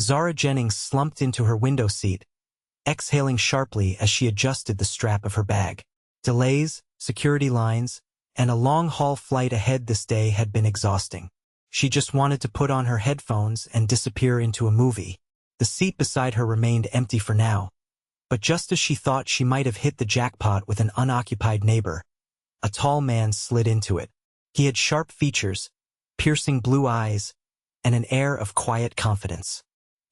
Zara Jennings slumped into her window seat, exhaling sharply as she adjusted the strap of her bag. Delays, security lines, and a long-haul flight ahead this day had been exhausting. She just wanted to put on her headphones and disappear into a movie. The seat beside her remained empty for now. But just as she thought she might have hit the jackpot with an unoccupied neighbor, a tall man slid into it. He had sharp features, piercing blue eyes, and an air of quiet confidence.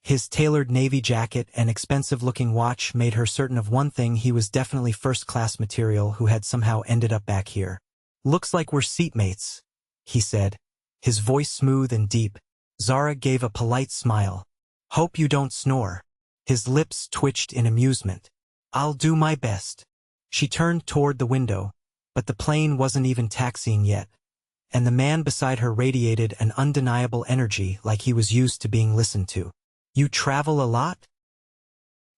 His tailored navy jacket and expensive-looking watch made her certain of one thing: he was definitely first-class material who had somehow ended up back here. "Looks like we're seatmates," he said, his voice smooth and deep. Zara gave a polite smile. "Hope you don't snore." His lips twitched in amusement. "I'll do my best." She turned toward the window, but the plane wasn't even taxiing yet, and the man beside her radiated an undeniable energy like he was used to being listened to. "You travel a lot?"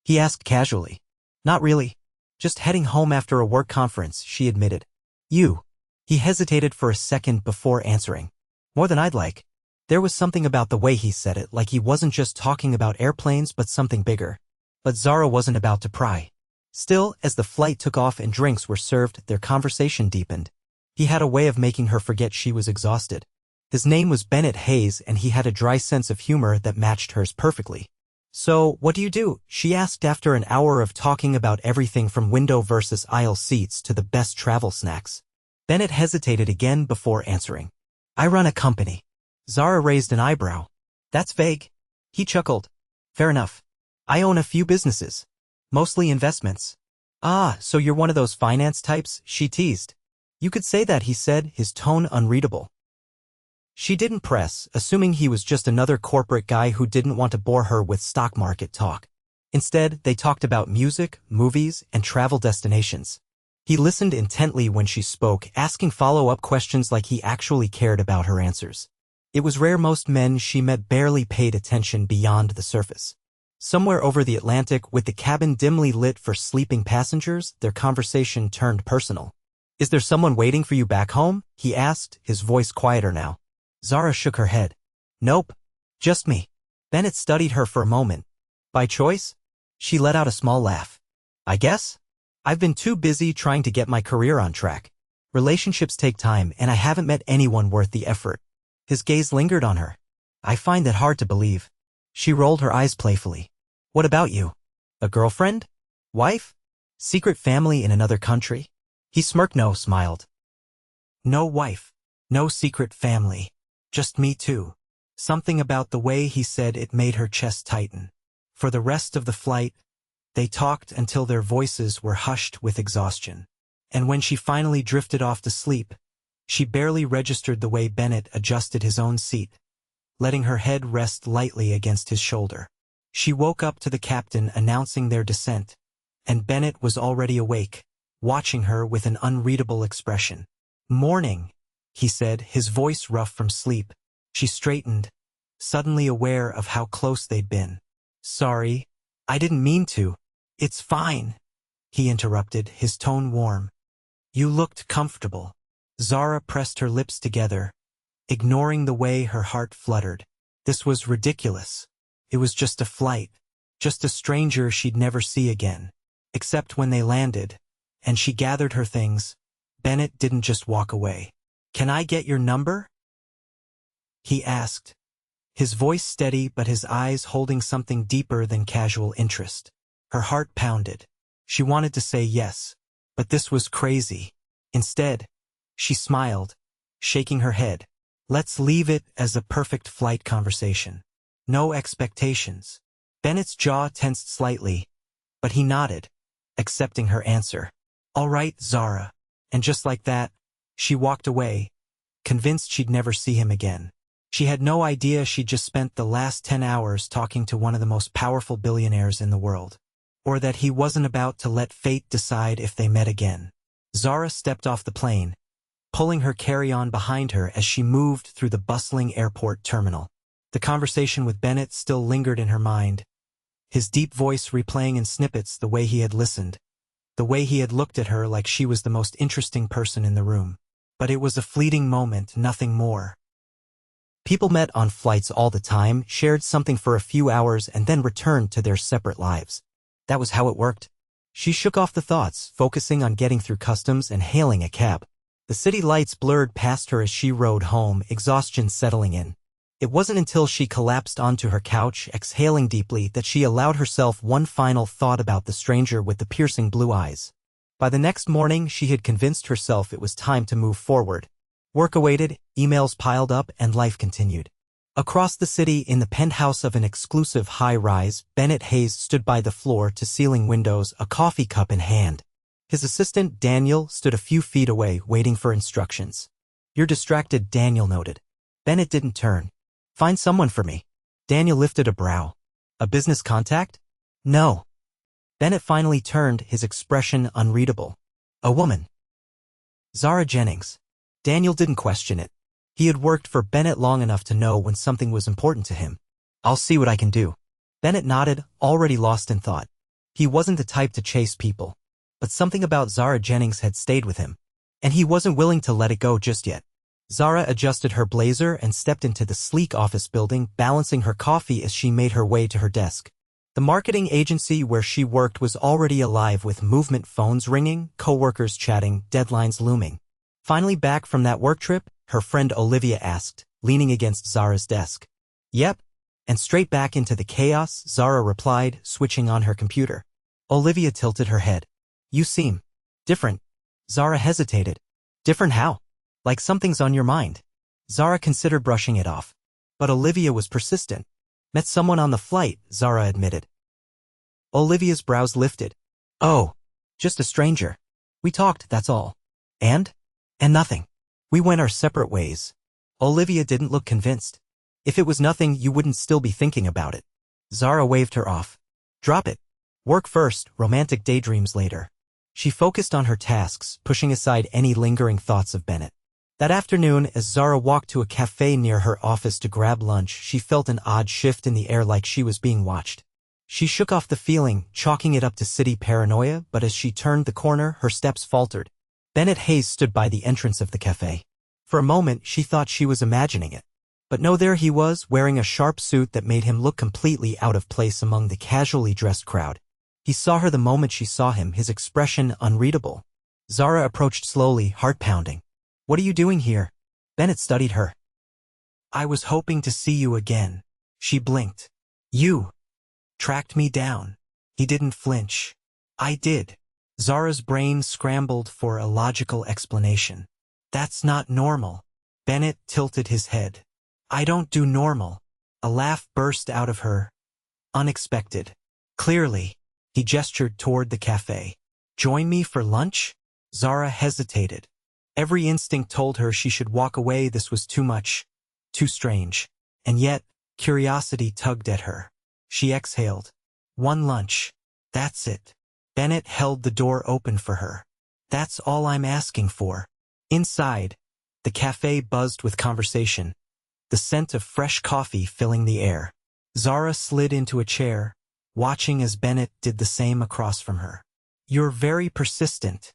he asked casually. "Not really. Just heading home after a work conference," she admitted. "You?" He hesitated for a second before answering. "More than I'd like." There was something about the way he said it, like he wasn't just talking about airplanes but something bigger. But Zara wasn't about to pry. Still, as the flight took off and drinks were served, their conversation deepened. He had a way of making her forget she was exhausted. His name was Bennett Hayes, and he had a dry sense of humor that matched hers perfectly. "So, what do you do?" she asked after an hour of talking about everything from window versus aisle seats to the best travel snacks. Bennett hesitated again before answering. "I run a company." Zara raised an eyebrow. "That's vague." He chuckled. "Fair enough. I own a few businesses. Mostly investments." "Ah, so you're one of those finance types?" she teased. "You could say that," he said, his tone unreadable. She didn't press, assuming he was just another corporate guy who didn't want to bore her with stock market talk. Instead, they talked about music, movies, and travel destinations. He listened intently when she spoke, asking follow-up questions like he actually cared about her answers. It was rare. Most men she met barely paid attention beyond the surface. Somewhere over the Atlantic, with the cabin dimly lit for sleeping passengers, their conversation turned personal. "Is there someone waiting for you back home?" he asked, his voice quieter now. Zara shook her head. "Nope. Just me." Bennett studied her for a moment. "By choice?" She let out a small laugh. "I guess. I've been too busy trying to get my career on track. Relationships take time, and I haven't met anyone worth the effort." His gaze lingered on her. "I find that hard to believe." She rolled her eyes playfully. "What about you? A girlfriend? Wife? Secret family in another country?" He smirked. "No," smiled. "No wife. No secret family. Just me too." Something about the way he said it made her chest tighten. For the rest of the flight, they talked until their voices were hushed with exhaustion. And when she finally drifted off to sleep, she barely registered the way Bennett adjusted his own seat, letting her head rest lightly against his shoulder. She woke up to the captain announcing their descent, and Bennett was already awake, watching her with an unreadable expression. "Morning," he said, his voice rough from sleep. She straightened, suddenly aware of how close they'd been. "Sorry, I didn't mean to." "It's fine," he interrupted, his tone warm. "You looked comfortable." Zara pressed her lips together, ignoring the way her heart fluttered. This was ridiculous. It was just a flight, just a stranger she'd never see again. Except when they landed, and she gathered her things, Bennett didn't just walk away. "Can I get your number?" he asked, his voice steady but his eyes holding something deeper than casual interest. Her heart pounded. She wanted to say yes, but this was crazy. Instead, she smiled, shaking her head. "Let's leave it as a perfect flight conversation. No expectations." Bennett's jaw tensed slightly, but he nodded, accepting her answer. "All right, Zara." And just like that, she walked away, convinced she'd never see him again. She had no idea she'd just spent the last 10 hours talking to one of the most powerful billionaires in the world. Or that he wasn't about to let fate decide if they met again. Zara stepped off the plane, pulling her carry-on behind her as she moved through the bustling airport terminal. The conversation with Bennett still lingered in her mind, his deep voice replaying in snippets the way he had listened, the way he had looked at her like she was the most interesting person in the room. But it was a fleeting moment, nothing more. People met on flights all the time, shared something for a few hours, and then returned to their separate lives. That was how it worked. She shook off the thoughts, focusing on getting through customs and hailing a cab. The city lights blurred past her as she rode home, exhaustion settling in. It wasn't until she collapsed onto her couch, exhaling deeply, that she allowed herself one final thought about the stranger with the piercing blue eyes. By the next morning, she had convinced herself it was time to move forward. Work awaited, emails piled up, and life continued. Across the city, in the penthouse of an exclusive high-rise, Bennett Hayes stood by the floor-to-ceiling windows, a coffee cup in hand. His assistant, Daniel, stood a few feet away, waiting for instructions. "You're distracted," Daniel noted. Bennett didn't turn. "Find someone for me." Daniel lifted a brow. "A business contact?" "No." Bennett finally turned, his expression unreadable. "A woman." "Zara Jennings." Daniel didn't question it. He had worked for Bennett long enough to know when something was important to him. "I'll see what I can do." Bennett nodded, already lost in thought. He wasn't the type to chase people. But something about Zara Jennings had stayed with him. And he wasn't willing to let it go just yet. Zara adjusted her blazer and stepped into the sleek office building, balancing her coffee as she made her way to her desk. The marketing agency where she worked was already alive with movement phones ringing, coworkers chatting, deadlines looming. Finally back from that work trip, her friend Olivia asked, leaning against Zara's desk. "Yep." And straight back into the chaos, Zara replied, switching on her computer. Olivia tilted her head. "You seem different." Zara hesitated. "Different how?" "Like something's on your mind." Zara considered brushing it off. But Olivia was persistent. "Met someone on the flight," Zara admitted. Olivia's brows lifted. "Oh, just a stranger. We talked, that's all." And nothing. "We went our separate ways." Olivia didn't look convinced. "If it was nothing, you wouldn't still be thinking about it." Zara waved her off. "Drop it. Work first, romantic daydreams later." She focused on her tasks, pushing aside any lingering thoughts of Bennett. That afternoon, as Zara walked to a cafe near her office to grab lunch, she felt an odd shift in the air, like she was being watched. She shook off the feeling, chalking it up to city paranoia, but as she turned the corner, her steps faltered. Bennett Hayes stood by the entrance of the cafe. For a moment, she thought she was imagining it. But no, there he was, wearing a sharp suit that made him look completely out of place among the casually dressed crowd. He saw her the moment she saw him, his expression unreadable. Zara approached slowly, heart pounding. "What are you doing here?" Bennett studied her. "I was hoping to see you again." She blinked. "You tracked me down." He didn't flinch. "I did." Zara's brain scrambled for a logical explanation. "That's not normal." Bennett tilted his head. "I don't do normal." A laugh burst out of her. Unexpected. "Clearly." He gestured toward the cafe. "Join me for lunch?" Zara hesitated. Every instinct told her she should walk away. This was too much. Too strange. And yet, curiosity tugged at her. She exhaled. "One lunch. That's it." Bennett held the door open for her. "That's all I'm asking for." Inside, the cafe buzzed with conversation, the scent of fresh coffee filling the air. Zara slid into a chair, watching as Bennett did the same across from her. "You're very persistent,"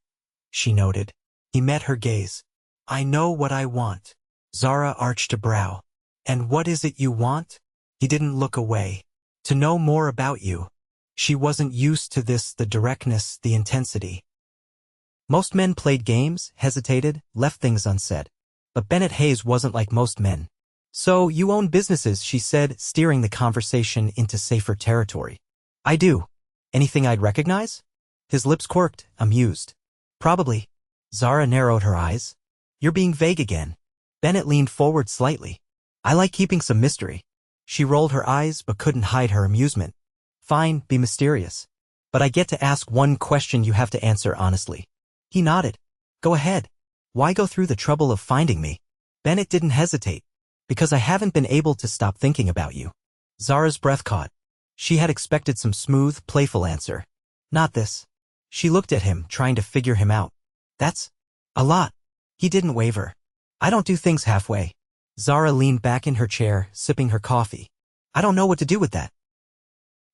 she noted. He met her gaze. "I know what I want." Zara arched a brow. "And what is it you want?" He didn't look away. "To know more about you." She wasn't used to this, the directness, the intensity. Most men played games, hesitated, left things unsaid. But Bennett Hayes wasn't like most men. "So, you own businesses," she said, steering the conversation into safer territory. "I do." "Anything I'd recognize?" His lips quirked, amused. "Probably." Zara narrowed her eyes. "You're being vague again." Bennett leaned forward slightly. "I like keeping some mystery." She rolled her eyes but couldn't hide her amusement. "Fine, be mysterious. But I get to ask one question you have to answer honestly." He nodded. "Go ahead. Why go through the trouble of finding me?" Bennett didn't hesitate. "Because I haven't been able to stop thinking about you." Zara's breath caught. She had expected some smooth, playful answer. Not this. She looked at him, trying to figure him out. "That's a lot." He didn't waver. "I don't do things halfway." Zara leaned back in her chair, sipping her coffee. "I don't know what to do with that."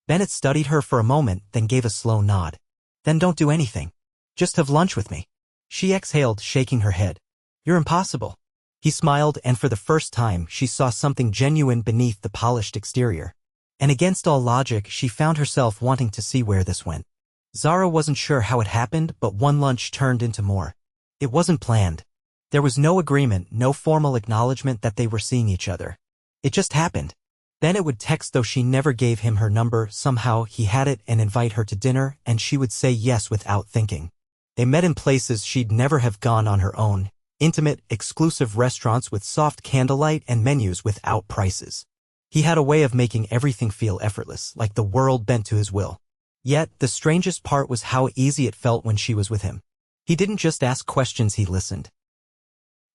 Bennett studied her for a moment, then gave a slow nod. "Then don't do anything. Just have lunch with me." She exhaled, shaking her head. "You're impossible." He smiled, and for the first time, she saw something genuine beneath the polished exterior. And against all logic, she found herself wanting to see where this went. Zara wasn't sure how it happened, but one lunch turned into more. It wasn't planned. There was no agreement, no formal acknowledgement that they were seeing each other. It just happened. Bennett would text, though she never gave him her number. Somehow he had it, and invite her to dinner, and she would say yes without thinking. They met in places she'd never have gone on her own. Intimate, exclusive restaurants with soft candlelight and menus without prices. He had a way of making everything feel effortless, like the world bent to his will. Yet, the strangest part was how easy it felt when she was with him. He didn't just ask questions, he listened.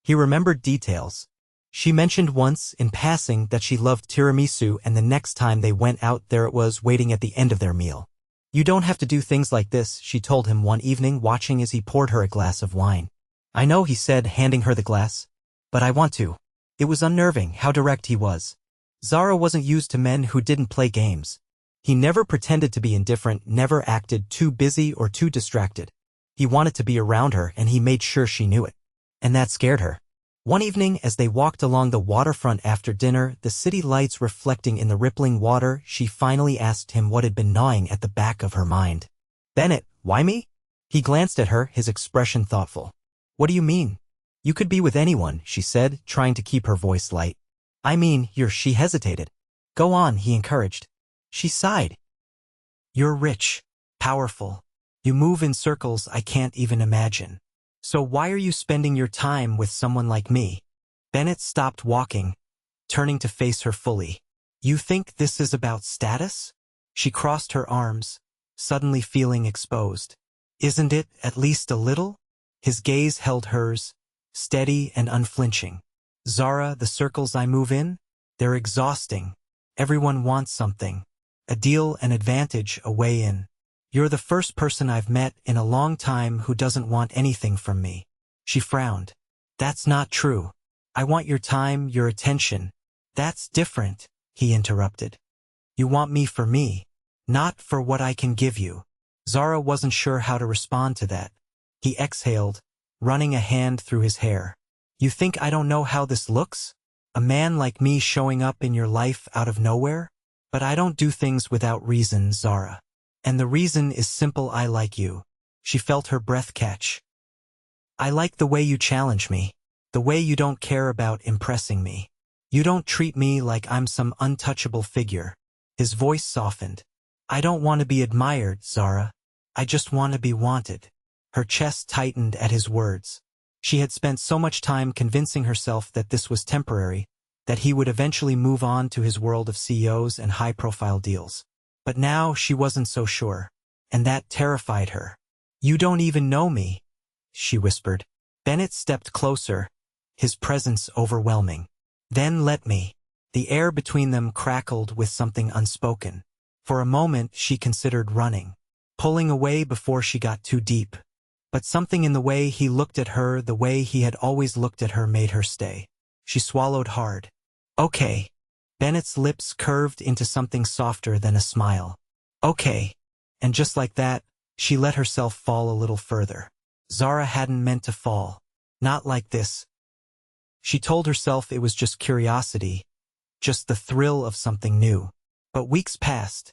He remembered details. She mentioned once, in passing, that she loved tiramisu, and the next time they went out, there it was, waiting at the end of their meal. "You don't have to do things like this," she told him one evening, watching as he poured her a glass of wine. "I know," he said, handing her the glass. "But I want to." It was unnerving how direct he was. Zara wasn't used to men who didn't play games. He never pretended to be indifferent, never acted too busy or too distracted. He wanted to be around her, and he made sure she knew it. And that scared her. One evening, as they walked along the waterfront after dinner, the city lights reflecting in the rippling water, she finally asked him what had been gnawing at the back of her mind. "Bennett, why me?" He glanced at her, his expression thoughtful. "What do you mean?" "You could be with anyone," she said, trying to keep her voice light. "I mean, she hesitated. "Go on," he encouraged. She sighed. "You're rich, powerful. You move in circles I can't even imagine. So why are you spending your time with someone like me?" Bennett stopped walking, turning to face her fully. "You think this is about status?" She crossed her arms, suddenly feeling exposed. "Isn't it, at least a little?" His gaze held hers, steady and unflinching. "Zara, the circles I move in? They're exhausting. Everyone wants something. A deal, an advantage, a way in. You're the first person I've met in a long time who doesn't want anything from me." She frowned. "That's not true. I want your time, your attention." "That's different," he interrupted. "You want me for me, not for what I can give you." Zara wasn't sure how to respond to that. He exhaled, running a hand through his hair. "You think I don't know how this looks? A man like me showing up in your life out of nowhere? But I don't do things without reason, Zara. And the reason is simple: I like you." She felt her breath catch. "I like the way you challenge me, the way you don't care about impressing me. You don't treat me like I'm some untouchable figure." His voice softened. "I don't want to be admired, Zara. I just want to be wanted." Her chest tightened at his words. She had spent so much time convincing herself that this was temporary, that he would eventually move on to his world of CEOs and high-profile deals. But now she wasn't so sure, and that terrified her. "You don't even know me," she whispered. Bennett stepped closer, his presence overwhelming. "Then let me." The air between them crackled with something unspoken. For a moment she considered running, pulling away before she got too deep. But something in the way he looked at her, the way he had always looked at her, made her stay. She swallowed hard. "Okay." Bennett's lips curved into something softer than a smile. "Okay." And just like that, she let herself fall a little further. Zara hadn't meant to fall. Not like this. She told herself it was just curiosity, just the thrill of something new. But weeks passed,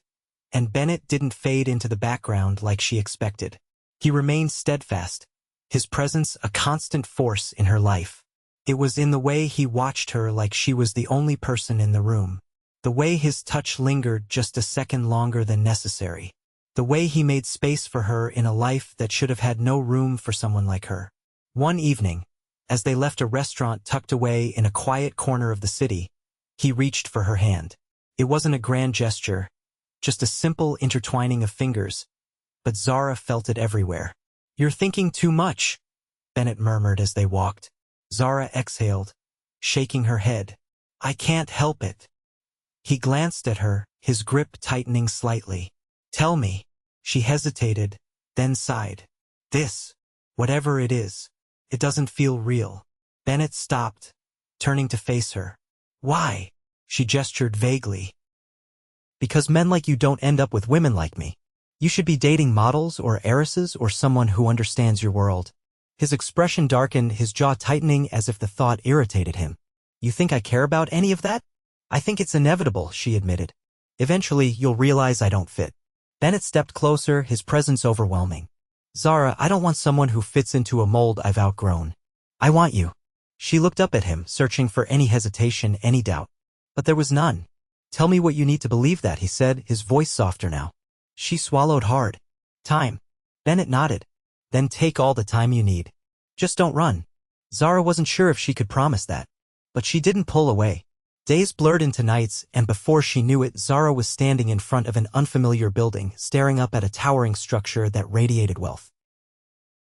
and Bennett didn't fade into the background like she expected. He remained steadfast, his presence a constant force in her life. It was in the way he watched her like she was the only person in the room. The way his touch lingered just a second longer than necessary. The way he made space for her in a life that should have had no room for someone like her. One evening, as they left a restaurant tucked away in a quiet corner of the city, he reached for her hand. It wasn't a grand gesture, just a simple intertwining of fingers, but Zara felt it everywhere. "You're thinking too much," Bennett murmured as they walked. Zara exhaled, shaking her head. "I can't help it." He glanced at her, his grip tightening slightly. "Tell me." She hesitated, then sighed. "This, whatever it is, it doesn't feel real." Bennett stopped, turning to face her. "Why?" She gestured vaguely. "Because men like you don't end up with women like me. You should be dating models or heiresses or someone who understands your world." His expression darkened, his jaw tightening as if the thought irritated him. You think I care about any of that? I think it's inevitable, she admitted. Eventually, you'll realize I don't fit. Bennett stepped closer, his presence overwhelming. Zara, I don't want someone who fits into a mold I've outgrown. I want you. She looked up at him, searching for any hesitation, any doubt. But there was none. Tell me what you need to believe that, he said, his voice softer now. She swallowed hard. Time. Bennett nodded. Then take all the time you need. Just don't run. Zara wasn't sure if she could promise that. But she didn't pull away. Days blurred into nights, and before she knew it, Zara was standing in front of an unfamiliar building, staring up at a towering structure that radiated wealth.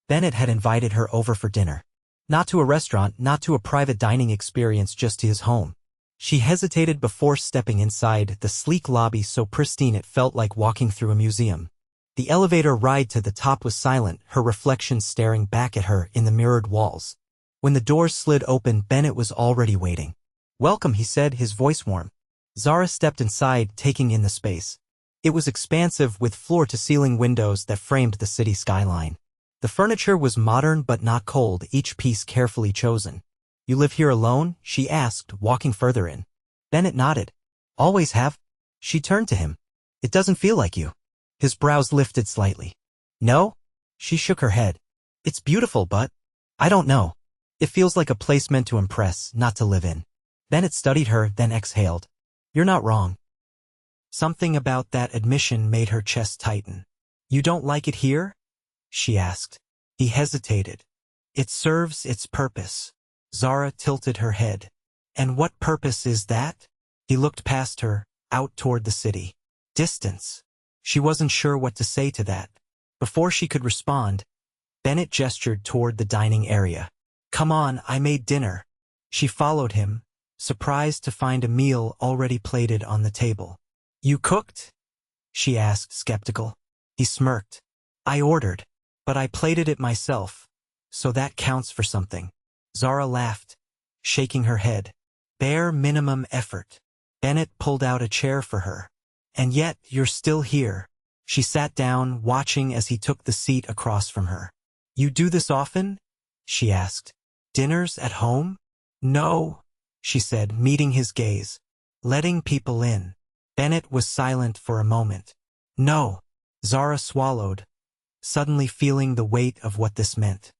Bennett had invited her over for dinner. Not to a restaurant, not to a private dining experience, just to his home. She hesitated before stepping inside, the sleek lobby so pristine it felt like walking through a museum. The elevator ride to the top was silent, her reflection staring back at her in the mirrored walls. When the doors slid open, Bennett was already waiting. Welcome, he said, his voice warm. Zara stepped inside, taking in the space. It was expansive, with floor-to-ceiling windows that framed the city skyline. The furniture was modern but not cold, each piece carefully chosen. You live here alone? She asked, walking further in. Bennett nodded. Always have? She turned to him. It doesn't feel like you. His brows lifted slightly. No? She shook her head. It's beautiful, but I don't know. It feels like a place meant to impress, not to live in. Bennett studied her, then exhaled. You're not wrong. Something about that admission made her chest tighten. You don't like it here? She asked. He hesitated. It serves its purpose. Zara tilted her head. And what purpose is that? He looked past her, out toward the city. Distance. She wasn't sure what to say to that. Before she could respond, Bennett gestured toward the dining area. Come on, I made dinner. She followed him, surprised to find a meal already plated on the table. You cooked? She asked, skeptical. He smirked. I ordered, but I plated it myself, so that counts for something. Zara laughed, shaking her head. Bare minimum effort. Bennett pulled out a chair for her. And yet, you're still here. She sat down, watching as he took the seat across from her. You do this often? She asked. Dinners at home? No, she said, meeting his gaze. Letting people in. Bennett was silent for a moment. No. Zara swallowed, suddenly feeling the weight of what this meant.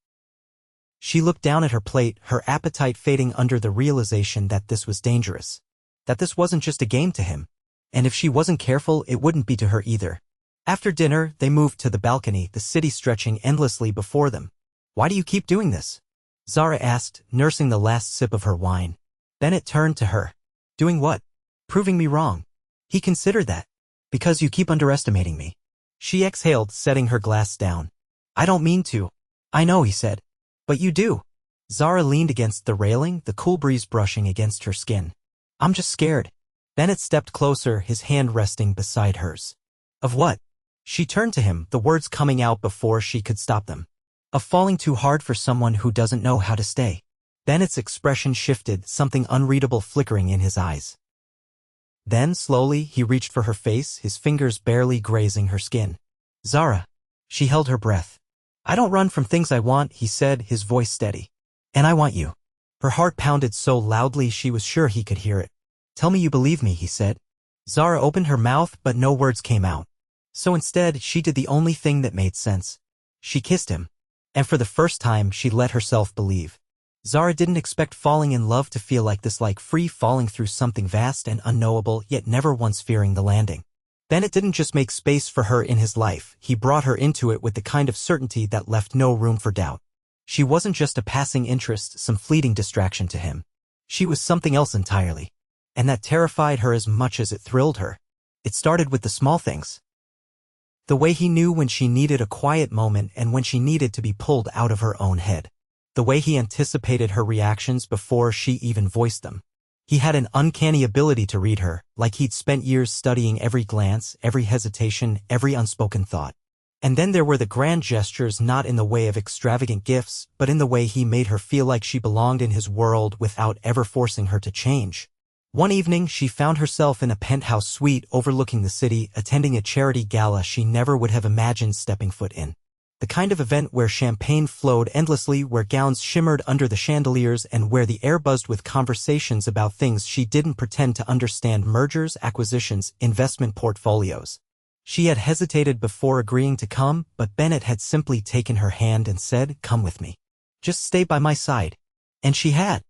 She looked down at her plate, her appetite fading under the realization that this was dangerous. That this wasn't just a game to him. And if she wasn't careful, it wouldn't be to her either. After dinner, they moved to the balcony, the city stretching endlessly before them. Why do you keep doing this? Zara asked, nursing the last sip of her wine. Bennett turned to her. Doing what? Proving me wrong. He considered that. Because you keep underestimating me. She exhaled, setting her glass down. I don't mean to. I know, he said. But you do. Zara leaned against the railing, the cool breeze brushing against her skin. I'm just scared. Bennett stepped closer, his hand resting beside hers. Of what? She turned to him, the words coming out before she could stop them. Of falling too hard for someone who doesn't know how to stay. Bennett's expression shifted, something unreadable flickering in his eyes. Then, slowly, he reached for her face, his fingers barely grazing her skin. Zara. She held her breath. I don't run from things I want, he said, his voice steady. And I want you. Her heart pounded so loudly she was sure he could hear it. Tell me you believe me, he said. Zara opened her mouth, but no words came out. So instead, she did the only thing that made sense. She kissed him. And for the first time, she let herself believe. Zara didn't expect falling in love to feel like this, like free falling through something vast and unknowable, yet never once fearing the landing. Bennett didn't just make space for her in his life, he brought her into it with the kind of certainty that left no room for doubt. She wasn't just a passing interest, some fleeting distraction to him. She was something else entirely. And that terrified her as much as it thrilled her. It started with the small things. The way he knew when she needed a quiet moment and when she needed to be pulled out of her own head. The way he anticipated her reactions before she even voiced them. He had an uncanny ability to read her, like he'd spent years studying every glance, every hesitation, every unspoken thought. And then there were the grand gestures, not in the way of extravagant gifts, but in the way he made her feel like she belonged in his world without ever forcing her to change. One evening, she found herself in a penthouse suite overlooking the city, attending a charity gala she never would have imagined stepping foot in. The kind of event where champagne flowed endlessly, where gowns shimmered under the chandeliers, and where the air buzzed with conversations about things she didn't pretend to understand: mergers, acquisitions, investment portfolios. She had hesitated before agreeing to come, but Bennett had simply taken her hand and said, "Come with me. Just stay by my side." And she had.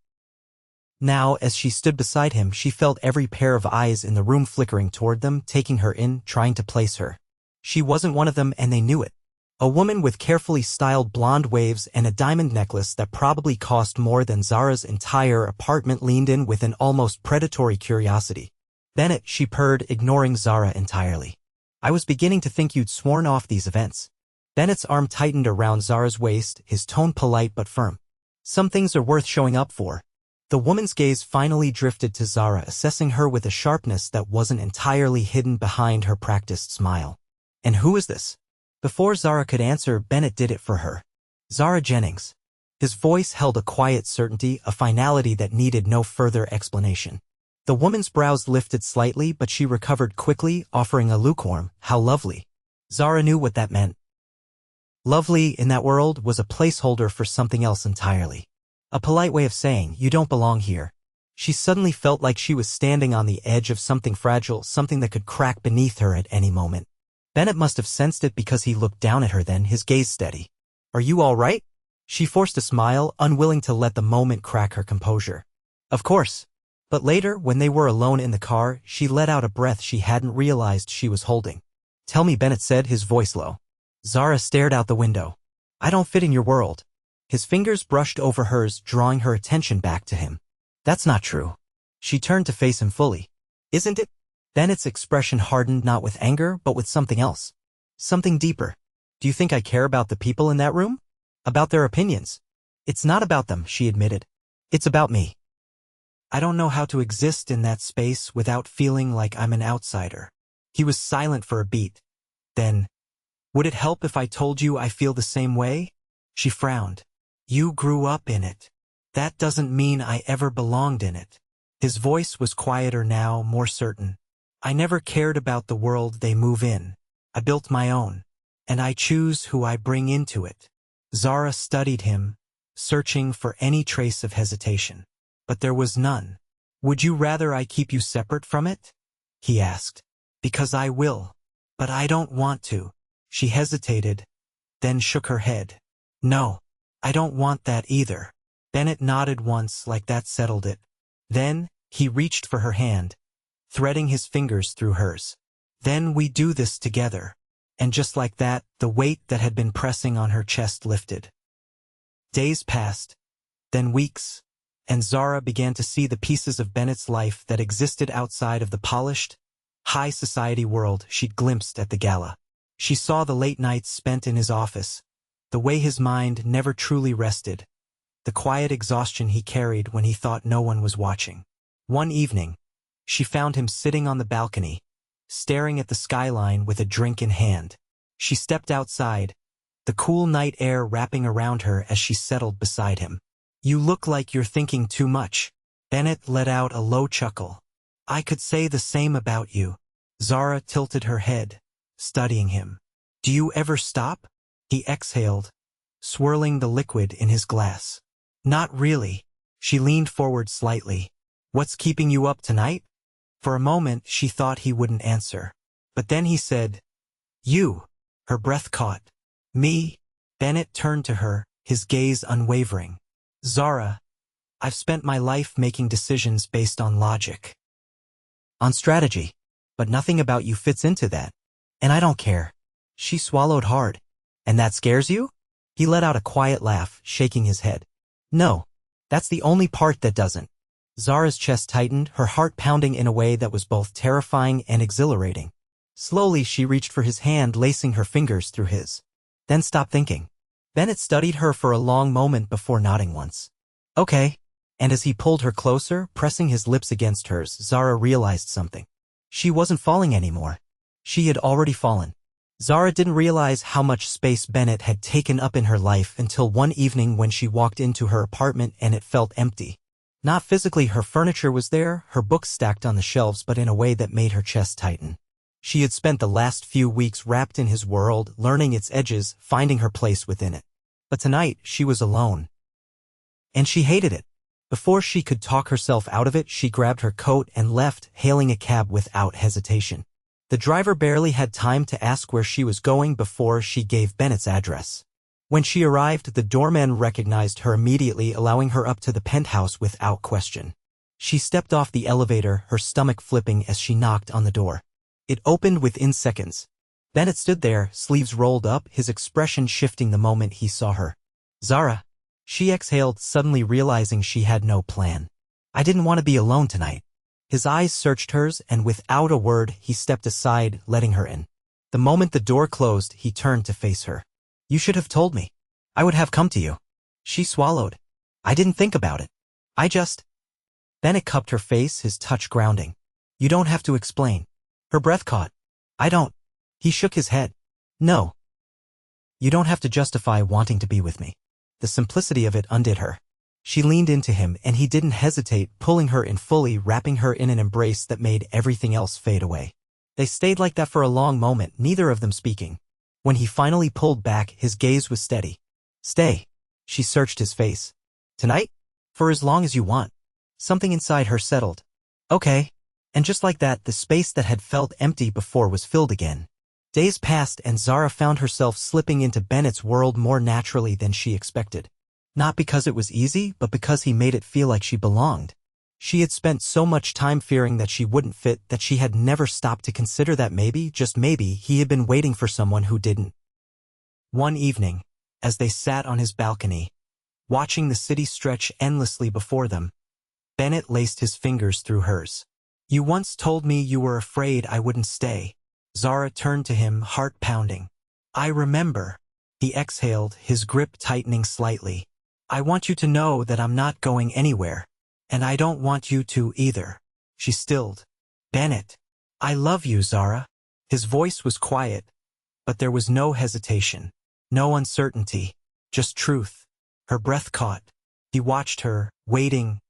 Now, as she stood beside him, she felt every pair of eyes in the room flickering toward them, taking her in, trying to place her. She wasn't one of them, and they knew it. A woman with carefully styled blonde waves and a diamond necklace that probably cost more than Zara's entire apartment leaned in with an almost predatory curiosity. "Bennett," she purred, ignoring Zara entirely. "I was beginning to think you'd sworn off these events." Bennett's arm tightened around Zara's waist, his tone polite but firm. "Some things are worth showing up for." The woman's gaze finally drifted to Zara, assessing her with a sharpness that wasn't entirely hidden behind her practiced smile. "And who is this?" Before Zara could answer, Bennett did it for her. "Zara Jennings." His voice held a quiet certainty, a finality that needed no further explanation. The woman's brows lifted slightly, but she recovered quickly, offering a lukewarm, "How lovely." Zara knew what that meant. Lovely, in that world, was a placeholder for something else entirely. A polite way of saying, "You don't belong here." She suddenly felt like she was standing on the edge of something fragile, something that could crack beneath her at any moment. Bennett must have sensed it because he looked down at her then, his gaze steady. "Are you all right?" She forced a smile, unwilling to let the moment crack her composure. "Of course." But later, when they were alone in the car, she let out a breath she hadn't realized she was holding. "Tell me," Bennett said, his voice low. Zara stared out the window. "I don't fit in your world." His fingers brushed over hers, drawing her attention back to him. "That's not true." She turned to face him fully. "Isn't it?" Bennett's expression hardened, not with anger, but with something else. Something deeper. "Do you think I care about the people in that room? About their opinions?" "It's not about them," she admitted. "It's about me. I don't know how to exist in that space without feeling like I'm an outsider." He was silent for a beat. Then, "Would it help if I told you I feel the same way?" She frowned. "You grew up in it. That doesn't mean I ever belonged in it." His voice was quieter now, more certain. "I never cared about the world they move in. I built my own. And I choose who I bring into it." Zara studied him, searching for any trace of hesitation. But there was none. "Would you rather I keep you separate from it?" he asked. "Because I will. But I don't want to." She hesitated, then shook her head. "No, I don't want that either." Bennett nodded once, like that settled it. Then, he reached for her hand, threading his fingers through hers. "Then we do this together." And just like that, the weight that had been pressing on her chest lifted. Days passed, then weeks, and Zara began to see the pieces of Bennett's life that existed outside of the polished, high society world she'd glimpsed at the gala. She saw the late nights spent in his office, the way his mind never truly rested, the quiet exhaustion he carried when he thought no one was watching. One evening, she found him sitting on the balcony, staring at the skyline with a drink in hand. She stepped outside, the cool night air wrapping around her as she settled beside him. "You look like you're thinking too much." Bennett let out a low chuckle. "I could say the same about you." Zara tilted her head, studying him. "Do you ever stop?" He exhaled, swirling the liquid in his glass. "Not really." She leaned forward slightly. "What's keeping you up tonight?" For a moment, she thought he wouldn't answer. But then he said, "You." Her breath caught. "Me?" Bennett turned to her, his gaze unwavering. "Zara, I've spent my life making decisions based on logic. On strategy. But nothing about you fits into that. And I don't care." She swallowed hard. "And that scares you?" He let out a quiet laugh, shaking his head. "No. That's the only part that doesn't." Zara's chest tightened, her heart pounding in a way that was both terrifying and exhilarating. Slowly, she reached for his hand, lacing her fingers through his. Then stopped thinking. Bennett studied her for a long moment before nodding once. "Okay." And as he pulled her closer, pressing his lips against hers, Zara realized something. She wasn't falling anymore. She had already fallen. Zara didn't realize how much space Bennett had taken up in her life until one evening when she walked into her apartment and it felt empty. Not physically, her furniture was there, her books stacked on the shelves, but in a way that made her chest tighten. She had spent the last few weeks wrapped in his world, learning its edges, finding her place within it. But tonight, she was alone. And she hated it. Before she could talk herself out of it, she grabbed her coat and left, hailing a cab without hesitation. The driver barely had time to ask where she was going before she gave Bennett's address. When she arrived, the doorman recognized her immediately, allowing her up to the penthouse without question. She stepped off the elevator, her stomach flipping as she knocked on the door. It opened within seconds. Bennett stood there, sleeves rolled up, his expression shifting the moment he saw her. "Zara," she exhaled, suddenly realizing she had no plan. "I didn't want to be alone tonight." His eyes searched hers, and without a word, he stepped aside, letting her in. The moment the door closed, he turned to face her. "You should have told me. I would have come to you." She swallowed. "I didn't think about it. I just—" Bennett cupped her face, his touch grounding. "You don't have to explain." Her breath caught. "I don't." He shook his head. "No. You don't have to justify wanting to be with me." The simplicity of it undid her. She leaned into him, and he didn't hesitate, pulling her in fully, wrapping her in an embrace that made everything else fade away. They stayed like that for a long moment, neither of them speaking. When he finally pulled back, his gaze was steady. "Stay." She searched his face. "Tonight? For as long as you want." Something inside her settled. "Okay." And just like that, the space that had felt empty before was filled again. Days passed, and Zara found herself slipping into Bennett's world more naturally than she expected. Not because it was easy, but because he made it feel like she belonged. She had spent so much time fearing that she wouldn't fit that she had never stopped to consider that maybe, just maybe, he had been waiting for someone who didn't. One evening, as they sat on his balcony, watching the city stretch endlessly before them, Bennett laced his fingers through hers. "You once told me you were afraid I wouldn't stay." Zara turned to him, heart pounding. "I remember." He exhaled, his grip tightening slightly. "I want you to know that I'm not going anywhere. And I don't want you to either." She stilled. "Bennett." "I love you, Zara." His voice was quiet, but there was no hesitation, no uncertainty, just truth. Her breath caught. He watched her, waiting,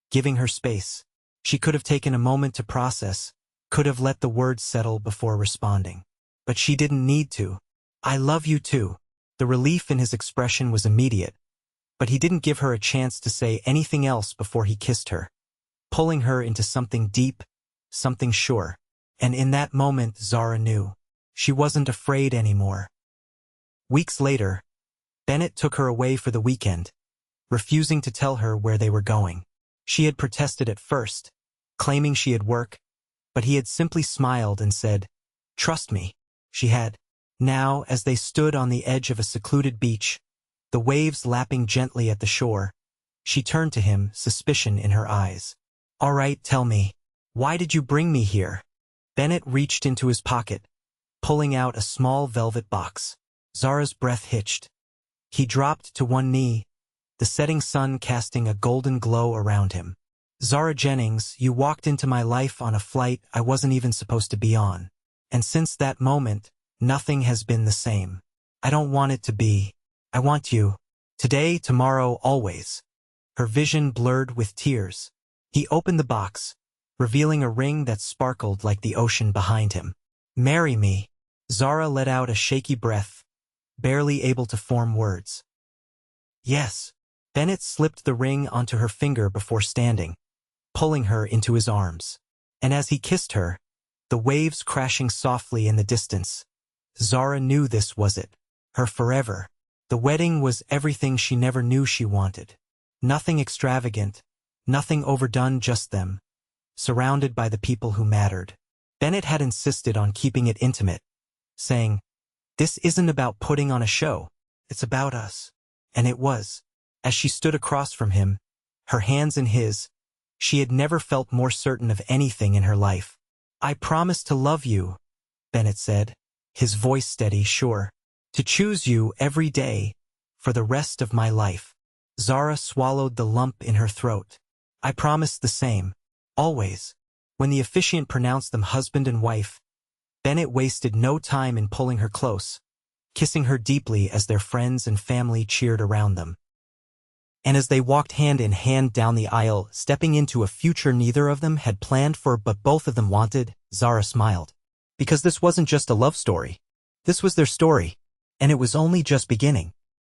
giving her space. She could have taken a moment to process, could have let the words settle before responding. But she didn't need to. "I love you too." The relief in his expression was immediate, but he didn't give her a chance to say anything else before he kissed her, pulling her into something deep, something sure. And in that moment, Zara knew. She wasn't afraid anymore. Weeks later, Bennett took her away for the weekend, refusing to tell her where they were going. She had protested at first, claiming she had work, but he had simply smiled and said, "Trust me." She had. Now, as they stood on the edge of a secluded beach, the waves lapping gently at the shore, she turned to him, suspicion in her eyes. "All right, tell me. Why did you bring me here?" Bennett reached into his pocket, pulling out a small velvet box. Zara's breath hitched. He dropped to one knee, the setting sun casting a golden glow around him. "Zara Jennings, you walked into my life on a flight I wasn't even supposed to be on. And since that moment, nothing has been the same. I don't want it to be. I want you. Today, tomorrow, always." Her vision blurred with tears. He opened the box, revealing a ring that sparkled like the ocean behind him. "Marry me." Zara let out a shaky breath, barely able to form words. "Yes." Bennett slipped the ring onto her finger before standing, pulling her into his arms. And as he kissed her, the waves crashing softly in the distance, Zara knew this was it, her forever. The wedding was everything she never knew she wanted. Nothing extravagant, nothing overdone, just them, surrounded by the people who mattered. Bennett had insisted on keeping it intimate, saying, "This isn't about putting on a show, it's about us." And it was. As she stood across from him, her hands in his, she had never felt more certain of anything in her life. "I promise to love you," Bennett said, his voice steady, sure. "To choose you every day, for the rest of my life." Zara swallowed the lump in her throat. "I promise the same. Always." When the officiant pronounced them husband and wife, Bennett wasted no time in pulling her close, kissing her deeply as their friends and family cheered around them. And as they walked hand in hand down the aisle, stepping into a future neither of them had planned for but both of them wanted, Zara smiled. Because this wasn't just a love story. This was their story. And it was only just beginning.